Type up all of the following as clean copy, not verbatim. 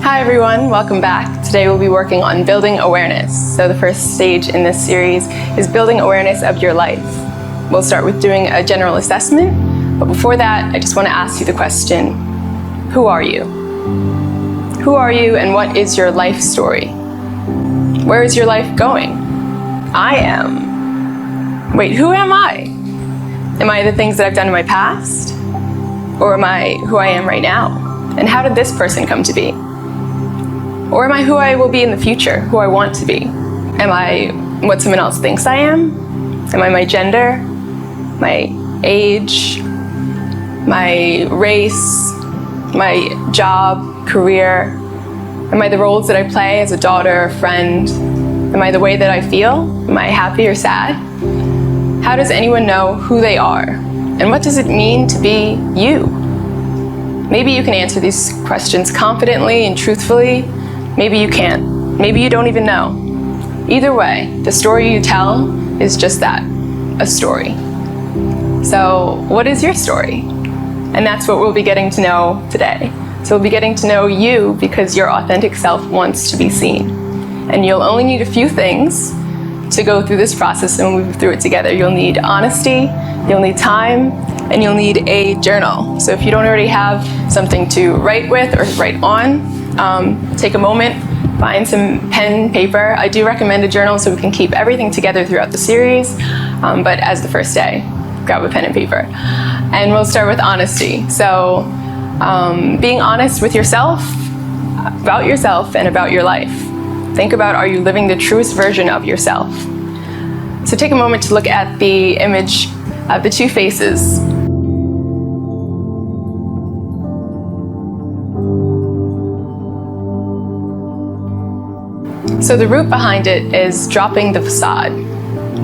Hi everyone, welcome back. Today we'll be working on building awareness. So the first stage in this series is building awareness of your life. We'll start with doing a general assessment, but before that, I just want to ask you the question, who are you? Who are you and what is your life story? Where is your life going? I am. Wait, who am I? Am I the things that I've done in my past? Or am I who I am right now? And how did this person come to be? Or am I who I will be in the future, who I want to be? Am I what someone else thinks I am? Am I my gender, my age, my race, my job, career? Am I the roles that I play as a daughter, a friend? Am I the way that I feel? Am I happy or sad? How does anyone know who they are? And what does it mean to be you? Maybe you can answer these questions confidently and truthfully. Maybe you can't. Maybe you don't even know. Either way, the story you tell is just that, a story. So what is your story? And that's what we'll be getting to know today. So we'll be getting to know you because your authentic self wants to be seen. And you'll only need a few things to go through this process and move through it together. You'll need honesty, you'll need time, and you'll need a journal. So if you don't already have something to write with or write on, take a moment, find some pen, paper. I do recommend a journal so we can keep everything together throughout the series, but as the first day, grab a pen and paper. And we'll start with honesty. So being honest with yourself, and about your life. Think about, are you living the truest version of yourself? So take a moment to look at the image of the two faces. So the root behind it is dropping the facade.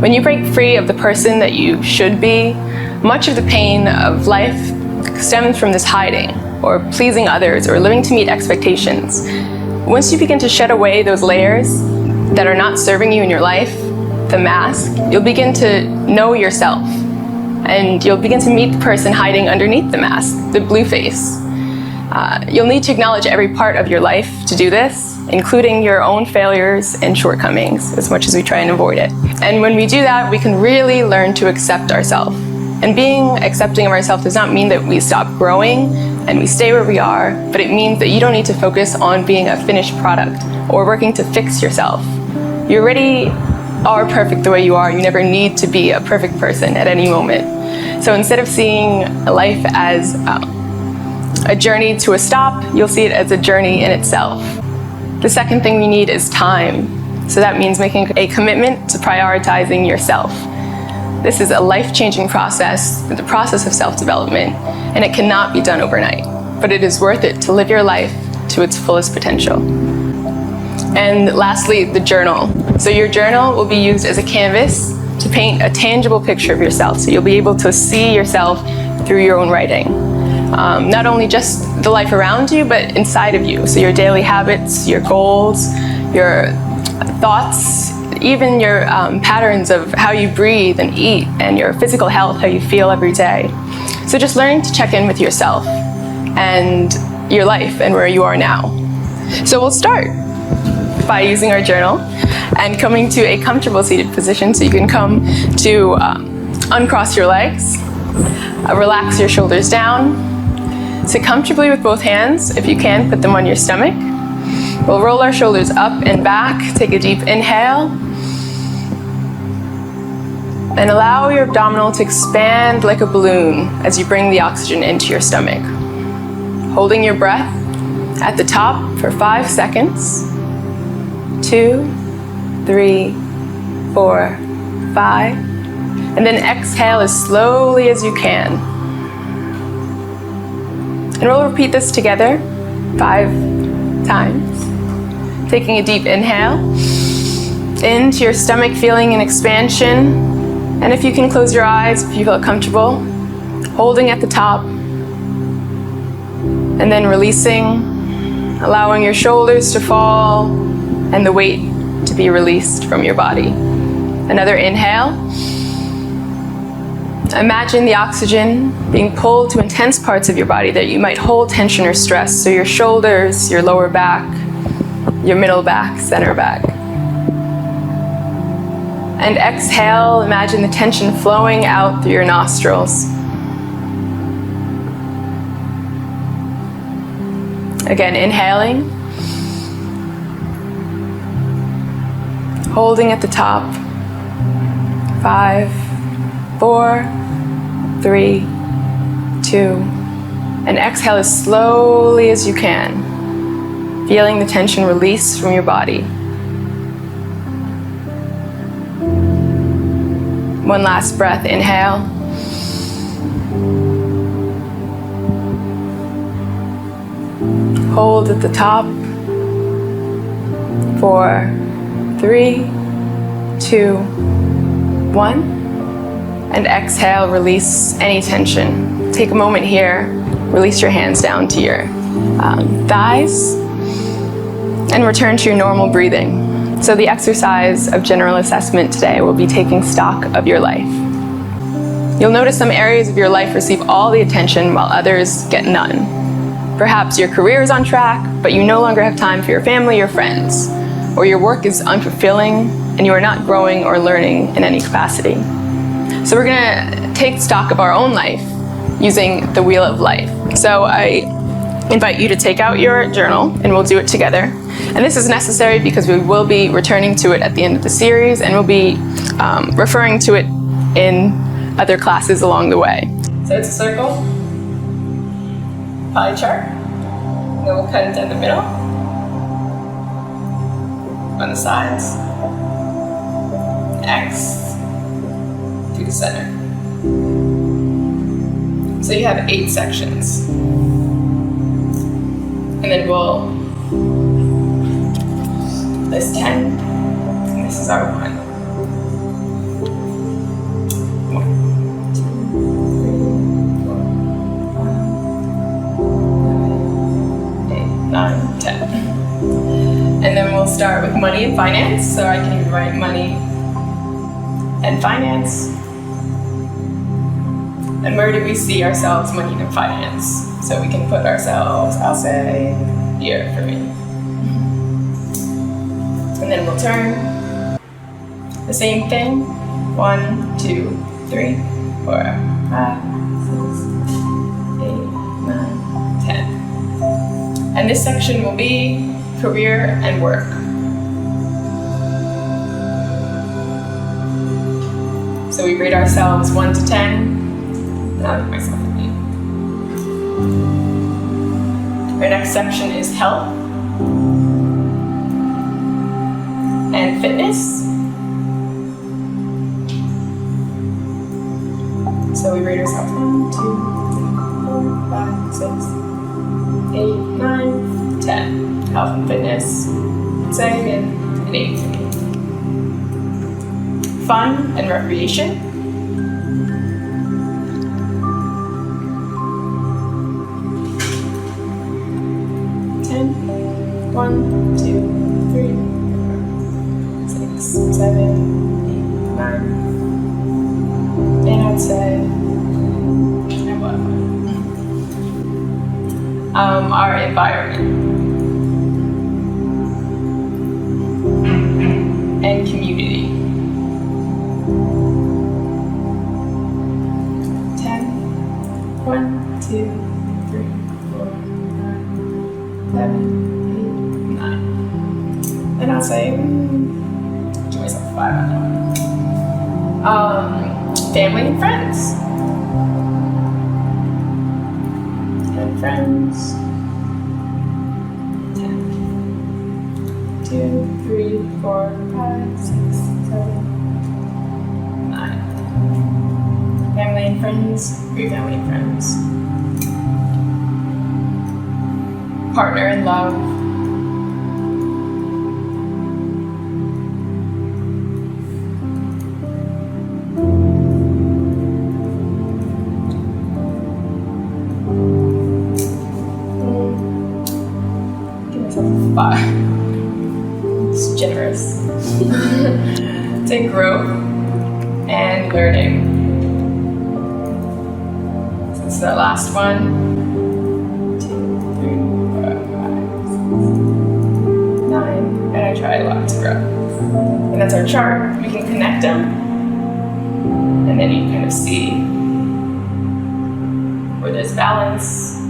When you break free of the person that you should be, much of the pain of life stems from this hiding, or pleasing others, or living to meet expectations. Once you begin to shed away those layers that are not serving you in your life, the mask, you'll begin to know yourself. And you'll begin to meet the person hiding underneath the mask, the blue face. You'll need to acknowledge every part of your life to do this, including your own failures and shortcomings, as much as we try and avoid it. And when we do that, we can really learn to accept ourselves. And being accepting of ourselves does not mean that we stop growing and we stay where we are, but it means that you don't need to focus on being a finished product or working to fix yourself. You already are perfect the way you are. You never need to be a perfect person at any moment. So instead of seeing life as a journey to a stop, you'll see it as a journey in itself. The second thing we need is time. So that means making a commitment to prioritizing yourself. This is a life-changing process, the process of self-development, and it cannot be done overnight, but it is worth it to live your life to its fullest potential. And lastly, the journal. So your journal will be used as a canvas to paint a tangible picture of yourself, so you'll be able to see yourself through your own writing. Not only just the life around you, but inside of you. So your daily habits, your goals, your thoughts, even your patterns of how you breathe and eat, and your physical health, how you feel every day. So just learning to check in with yourself and your life and where you are now. So we'll start by using our journal and coming to a comfortable seated position. So you can come to uncross your legs, relax your shoulders down, sit comfortably with both hands. If you can, put them on your stomach. We'll roll our shoulders up and back. Take a deep inhale. And allow your abdominal to expand like a balloon as you bring the oxygen into your stomach. Holding your breath at the top for 5 seconds. 2, 3, 4, 5. And then exhale as slowly as you can. And we'll repeat this together 5 times. Taking a deep inhale into your stomach, feeling an expansion. And if you can close your eyes, if you feel comfortable, holding at the top. And then releasing, allowing your shoulders to fall and the weight to be released from your body. Another inhale. Imagine the oxygen being pulled to intense parts of your body that you might hold tension or stress. So your shoulders, your lower back, your middle back, center back. And exhale, imagine the tension flowing out through your nostrils. Again, inhaling. Holding at the top. 5, 4, 3, 2. And exhale as slowly as you can. Feeling the tension release from your body. One last breath, inhale. Hold at the top. 4, 3, 2, 1. And exhale, release any tension. Take a moment here, release your hands down to your thighs, and return to your normal breathing. So the exercise of general assessment today will be taking stock of your life. You'll notice some areas of your life receive all the attention while others get none. Perhaps your career is on track, but you no longer have time for your family or friends, or your work is unfulfilling and you are not growing or learning in any capacity. So we're gonna take stock of our own life using the Wheel of Life. So I invite you to take out your journal and we'll do it together. And this is necessary because we will be returning to it at the end of the series, and we'll be referring to it in other classes along the way. So it's a circle, pie chart, and then we'll cut it down the middle, on the sides, X to the center. So you have 8 sections. And then we'll list 10, and this is our 1. 1, 2, 3, 4, 5, 8, 9, 10. And then we'll start with money and finance. So I can write money and finance. And where do we see ourselves, money and finance? So we can put ourselves, I'll say, here for me. And then we'll turn. The same thing. 1, 2, 3, 4, 5, 6, 8, 9, 10. And this section will be career and work. So we rate ourselves 1 to 10. I'll give myself an 8. Our next section is health and fitness. So we rate ourselves 1, 2, 3, 4, 5, 6, 8, 9, 10. Health and fitness. Say again, an 8 for me. Fun and recreation. 1, 2, 3, 4, 6, 7, 8, 9. And I'd say, our environment and community. 10, 1, 2, 3, 4, 5, 7. And I'll say, give myself 5 on that one. Family and friends. And friends. 10. 2, 3, 4, 5, 6, 7, 9. Family and friends. 3 family and friends. Partner and love. It's generous. To growth and learning. This is our last one. 2, 3, 4, 5, 6, 9. And I try lots of breaths. And that's our chart. We can connect them. And then you kind of see where there's balance.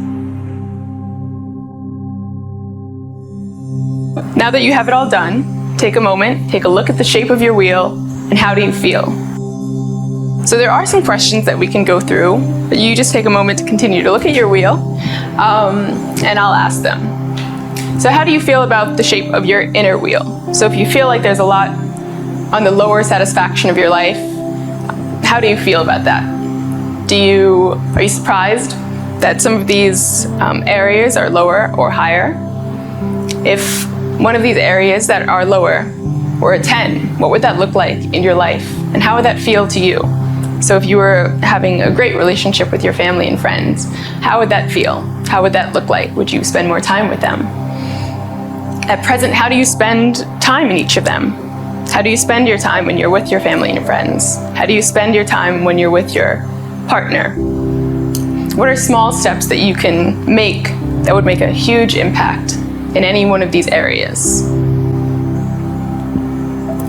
Now that you have it all done, take a moment, take a look at the shape of your wheel, and how do you feel? So there are some questions that we can go through, but you just take a moment to continue to look at your wheel, and I'll ask them. So how do you feel about the shape of your inner wheel? So if you feel like there's a lot on the lower satisfaction of your life, how do you feel about that? Are you surprised that some of these areas are lower or higher? If one of these areas that are lower were a 10, what would that look like in your life? And how would that feel to you? So if you were having a great relationship with your family and friends, how would that feel? How would that look like? Would you spend more time with them? At present, how do you spend time in each of them? How do you spend your time when you're with your family and friends? How do you spend your time when you're with your partner? What are small steps that you can make that would make a huge impact in any one of these areas?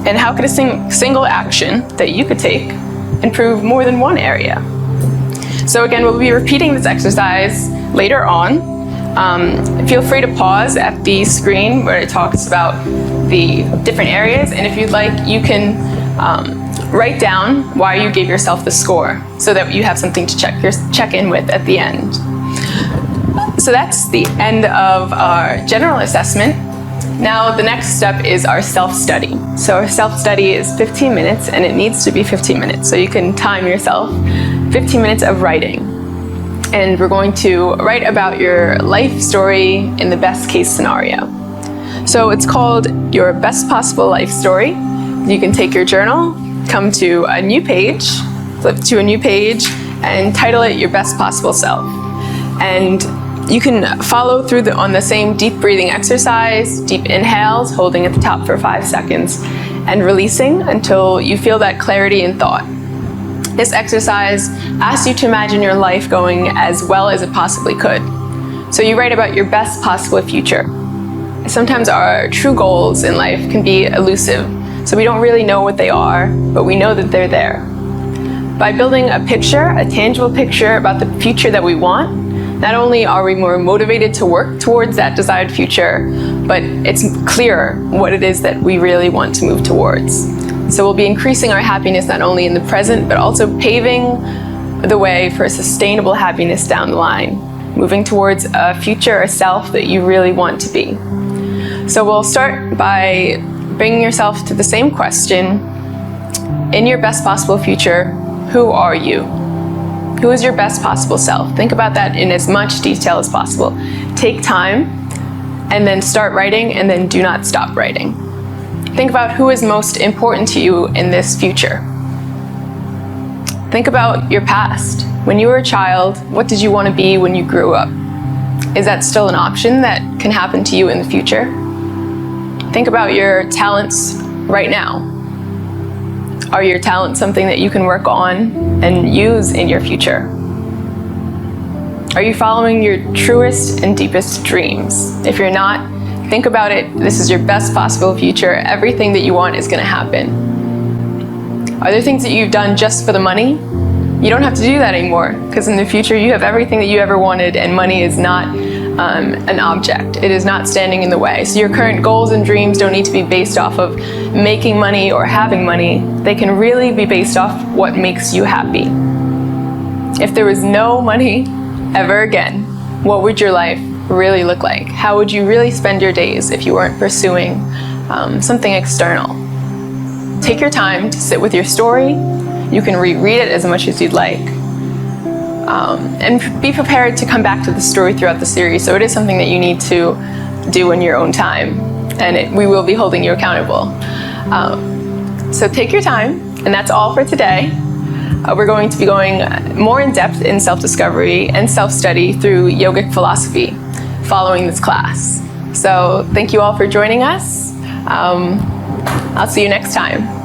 And how could a single action that you could take improve more than one area? So again, we'll be repeating this exercise later on. Feel free to pause at the screen where it talks about the different areas, and if you'd like, you can write down why you gave yourself the score so that you have something to check in with at the end. So that's the end of our general assessment. Now the next step is our self-study. So our self-study is 15 minutes, and it needs to be 15 minutes. So you can time yourself 15 minutes of writing. And we're going to write about your life story in the best case scenario. So it's called your best possible life story. You can take your journal, come to a new page, flip to a new page, and title it Your Best Possible Self. And you can follow through on the same deep breathing exercise, deep inhales, holding at the top for 5 seconds, and releasing until you feel that clarity in thought. This exercise asks you to imagine your life going as well as it possibly could. So you write about your best possible future. Sometimes our true goals in life can be elusive, so we don't really know what they are, but we know that they're there. By building a picture, a tangible picture about the future that we want, not only are we more motivated to work towards that desired future, but it's clearer what it is that we really want to move towards. So we'll be increasing our happiness not only in the present, but also paving the way for sustainable happiness down the line, moving towards a future, a self that you really want to be. So we'll start by bringing yourself to the same question. In your best possible future, who are you? Who is your best possible self? Think about that in as much detail as possible. Take time, and then start writing, and then do not stop writing. Think about who is most important to you in this future. Think about your past. When you were a child, what did you want to be when you grew up? Is that still an option that can happen to you in the future? Think about your talents right now. Are your talents something that you can work on and use in your future? Are you following your truest and deepest dreams? If you're not, think about it. This is your best possible future. Everything that you want is going to happen. Are there things that you've done just for the money? You don't have to do that anymore, because in the future you have everything that you ever wanted, and money is not an object. It is not standing in the way. So your current goals and dreams don't need to be based off of making money or having money. They can really be based off what makes you happy. If there was no money ever again, what would your life really look like? How would you really spend your days if you weren't pursuing something external? Take your time to sit with your story. You can reread it as much as you'd like. And be prepared to come back to the story throughout the series. So it is something that you need to do in your own time, and we will be holding you accountable. So take your time, and that's all for today. We're going to be going more in depth in self-discovery and self-study through yogic philosophy following this class. So thank you all for joining us. I'll see you next time.